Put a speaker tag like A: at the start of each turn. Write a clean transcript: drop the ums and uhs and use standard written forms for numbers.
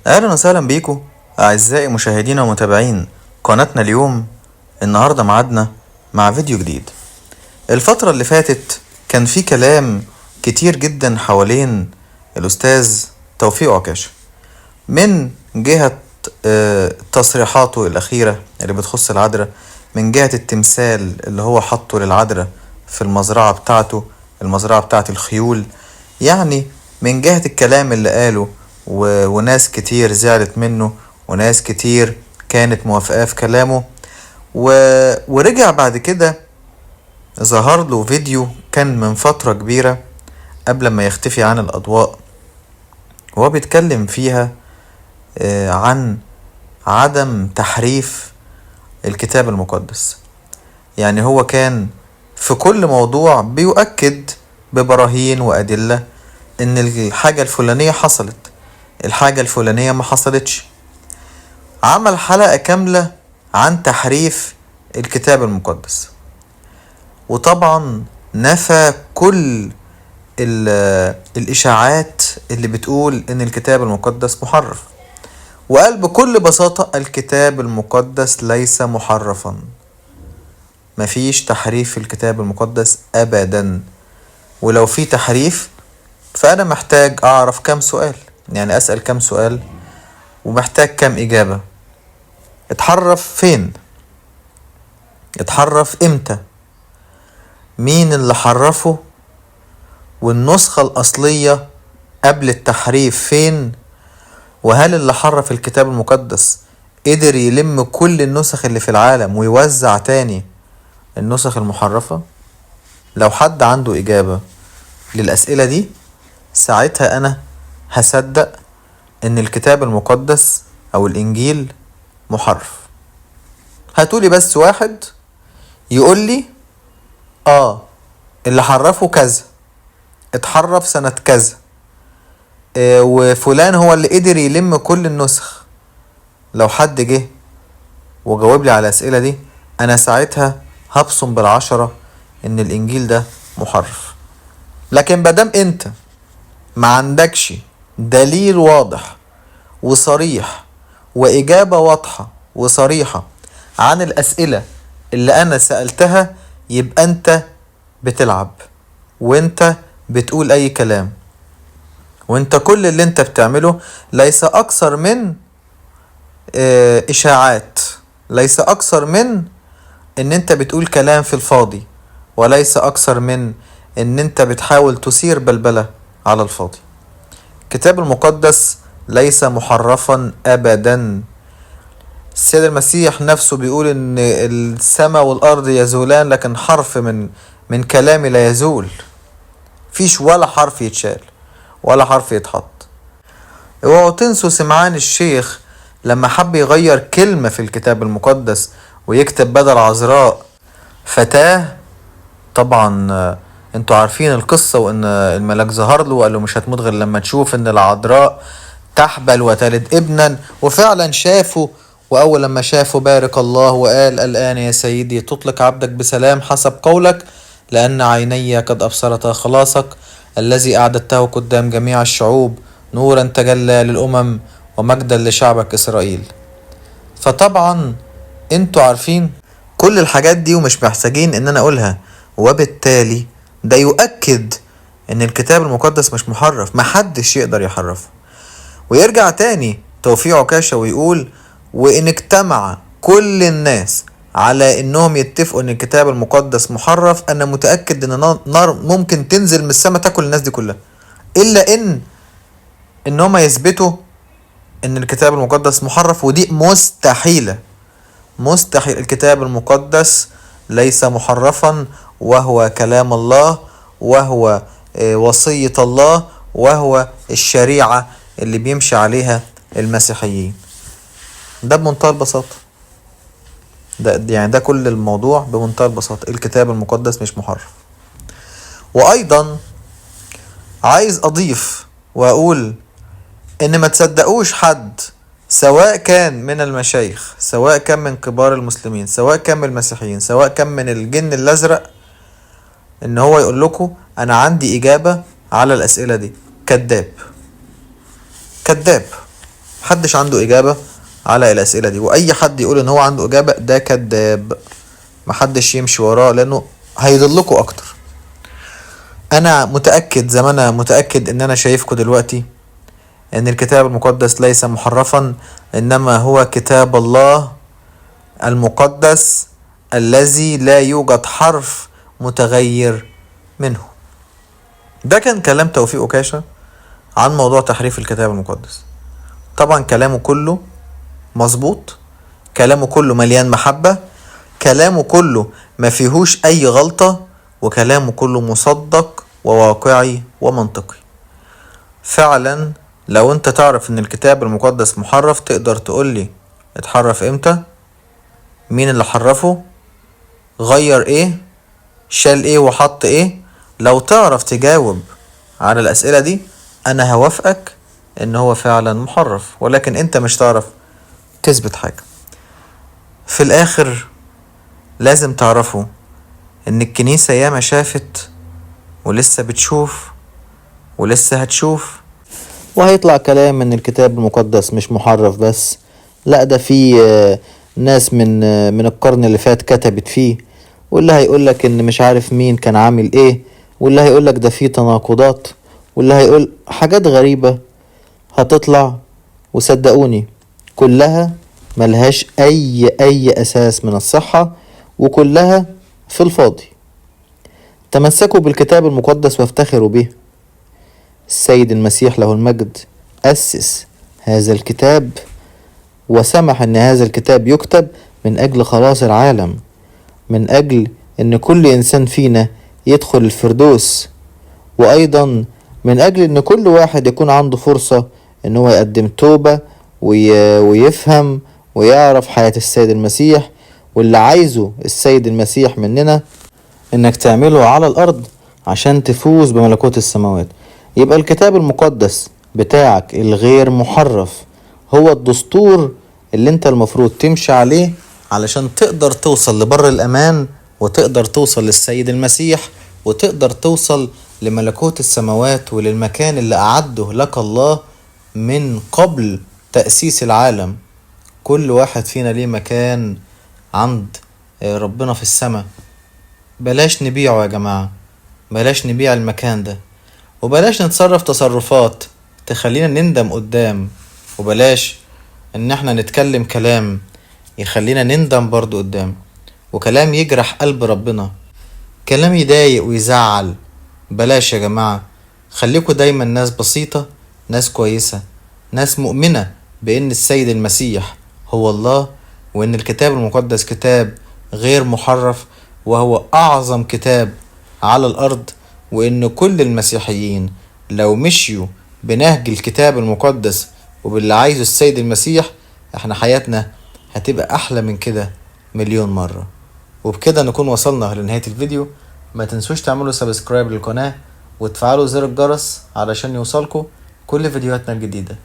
A: اهلا وسهلا بيكم اعزائي مشاهدين ومتابعين قناتنا اليوم. النهارده ميعادنا مع فيديو جديد. الفترة اللي فاتت كان في كلام كتير جدا حوالين الاستاذ توفيق عكاشة من جهة تصريحاته الاخيرة اللي بتخص العذراء، من جهة التمثال اللي هو حطه للعذراء في المزرعة بتاعته، المزرعة بتاعت الخيول. يعني من جهة الكلام اللي قاله وناس كتير زعلت منه وناس كتير كانت موافقاه في كلامه و... ورجع بعد كده ظهر له فيديو كان من فترة كبيرة قبل ما يختفي عن الأضواء، وهو بيتكلم فيها عن عدم تحريف الكتاب المقدس. يعني هو كان في كل موضوع بيؤكد ببراهين وأدلة إن الحاجة الفلانية حصلت، الحاجة الفلانية ما حصلتش. عمل حلقة كاملة عن تحريف الكتاب المقدس، وطبعا نفى كل الإشاعات اللي بتقول إن الكتاب المقدس محرف، وقال بكل بساطة الكتاب المقدس ليس محرفا، مفيش تحريف في الكتاب المقدس أبدا. ولو في تحريف فأنا محتاج أعرف كم سؤال، يعني أسأل كم سؤال ومحتاج كم إجابة. اتحرف فين؟ اتحرف امتى؟ مين اللي حرفه؟ والنسخة الأصلية قبل التحريف فين؟ وهل اللي حرف الكتاب المقدس قدر يلم كل النسخ اللي في العالم ويوزع تاني النسخ المحرفة؟ لو حد عنده إجابة للأسئلة دي ساعتها أنا هصدق إن الكتاب المقدس أو الإنجيل محرف. هاتولي بس واحد يقول لي اللي حرفه كذا، اتحرف سنة كذا، وفلان هو اللي قدر يلم كل النسخ. لو حد جه وجاوب لي على الأسئلة دي أنا ساعتها هبصم بالعشرة إن الإنجيل ده محرف. لكن بدام أنت ما عندكش دليل واضح وصريح وإجابة واضحة وصريحة عن الأسئلة اللي أنا سألتها، يبقى أنت بتلعب وأنت بتقول أي كلام، وأنت كل اللي أنت بتعمله ليس أكثر من إشاعات، ليس أكثر من إن أنت بتقول كلام في الفاضي، وليس أكثر من إن أنت بتحاول تثير بلبلة على الفاضي. الكتاب المقدس ليس محرفا أبدا. السيد المسيح نفسه بيقول إن السماء والأرض يزولان لكن حرف من كلامي لا يزول. فيش ولا حرف يتشال ولا حرف يتحط. اوعوا تنسوا سمعان الشيخ لما حب يغير كلمة في الكتاب المقدس ويكتب بدل عذراء فتاة. طبعا انتوا عارفين القصة، وان الملاك ظهر له وقال له مش هتموت غير لما تشوف ان العذراء تحبل وتلد ابنا، وفعلا شافه. واول لما شافه بارك الله وقال الان يا سيدي تطلق عبدك بسلام حسب قولك، لان عيني قد ابصرتا خلاصك الذي اعددته قدام جميع الشعوب، نورا تجلى للامم ومجدا لشعبك اسرائيل. فطبعا انتوا عارفين كل الحاجات دي ومش محتاجين ان انا اقولها، وبالتالي ده يؤكد ان الكتاب المقدس مش محرف، محدش يقدر يحرفه. ويرجع تاني توفيق عكاشة ويقول وان اجتمع كل الناس على انهم يتفقوا ان الكتاب المقدس محرف، انا متأكد ان نار ممكن تنزل من السماء تاكل الناس دي كلها، الا ان هم يثبتوا ان الكتاب المقدس محرف، ودي مستحيلة. مستحيل. الكتاب المقدس ليس محرفا، وهو كلام الله، وهو وصية الله، وهو الشريعة اللي بيمشي عليها المسيحيين. ده بمنتهى البساطة. ده كل الموضوع بمنتهى البساطة. الكتاب المقدس مش محرف. وأيضا عايز أضيف وأقول إن ما تصدقوش حد، سواء كان من المشايخ، سواء كان من كبار المسلمين، سواء كان من المسيحيين، سواء كان من الجن الأزرق، إن هو يقول لكم أنا عندي إجابة على الأسئلة دي. كذاب كذاب. محدش عنده اجابة على الاسئلة دي، واي حد يقول ان هو عنده اجابة ده كذاب، محدش يمشي وراه لانه هيضلكوا اكتر. انا متأكد زي ما انا متأكد ان انا شايفكوا دلوقتي ان الكتاب المقدس ليس محرفا، انما هو كتاب الله المقدس الذي لا يوجد حرف متغير منه. ده كان كلام توفيق أكاشة عن موضوع تحريف الكتاب المقدس. طبعا كلامه كله مظبوط، كلامه كله مليان محبة، كلامه كله ما فيهوش اي غلطة، وكلامه كله مصدق وواقعي ومنطقي. فعلا لو انت تعرف ان الكتاب المقدس محرف تقدر تقولي اتحرف امتى، مين اللي حرفه، غير ايه، شال ايه وحط ايه. لو تعرف تجاوب على الاسئلة دي انا هوافقك ان هو فعلا محرف، ولكن انت مش تعرف تثبت حاجة. في الاخر لازم تعرفوا ان الكنيسة ياما شافت ولسه بتشوف ولسه هتشوف، وهيطلع كلام ان الكتاب المقدس مش محرف بس، لا ده في ناس من القرن اللي فات كتبت فيه، واللي هيقولك ان مش عارف مين كان عامل ايه، واللي هيقولك ده فيه تناقضات، واللي هيقول حاجات غريبة هتطلع. وصدقوني كلها ملهاش اي اساس من الصحة، وكلها في الفاضي. تمسكوا بالكتاب المقدس وافتخروا به. السيد المسيح له المجد أسس هذا الكتاب وسمح ان هذا الكتاب يكتب من اجل خلاص العالم، من اجل ان كل انسان فينا يدخل الفردوس، وايضا من اجل ان كل واحد يكون عنده فرصة ان هو يقدم توبة ويفهم ويعرف حياة السيد المسيح. واللي عايزه السيد المسيح مننا انك تعمله على الارض عشان تفوز بملكوت السماوات. يبقى الكتاب المقدس بتاعك الغير محرف هو الدستور اللي انت المفروض تمشي عليه علشان تقدر توصل لبر الامان، وتقدر توصل للسيد المسيح، وتقدر توصل لملكوت السماوات وللمكان اللي اعده لك الله من قبل تأسيس العالم. كل واحد فينا ليه مكان عند ربنا في السماء. بلاش نبيعه يا جماعة، بلاش نبيع المكان ده، وبلاش نتصرف تصرفات تخلينا نندم قدام، وبلاش ان احنا نتكلم كلام يخلينا نندم برضو قدام، وكلام يجرح قلب ربنا، كلام يضايق ويزعل. بلاش يا جماعة، خليكوا دايما ناس بسيطة، ناس كويسة، ناس مؤمنة بان السيد المسيح هو الله، وان الكتاب المقدس كتاب غير محرف، وهو اعظم كتاب على الارض. وان كل المسيحيين لو مشيوا بنهج الكتاب المقدس وباللي عايزه السيد المسيح، احنا حياتنا هتبقى احلى من كده مليون مرة. وبكده نكون وصلنا لنهاية الفيديو. ما تنسوش تعملوا سبسكرايب للقناة وتفعلوا زر الجرس علشان يوصلكوا كل فيديوهاتنا الجديدة.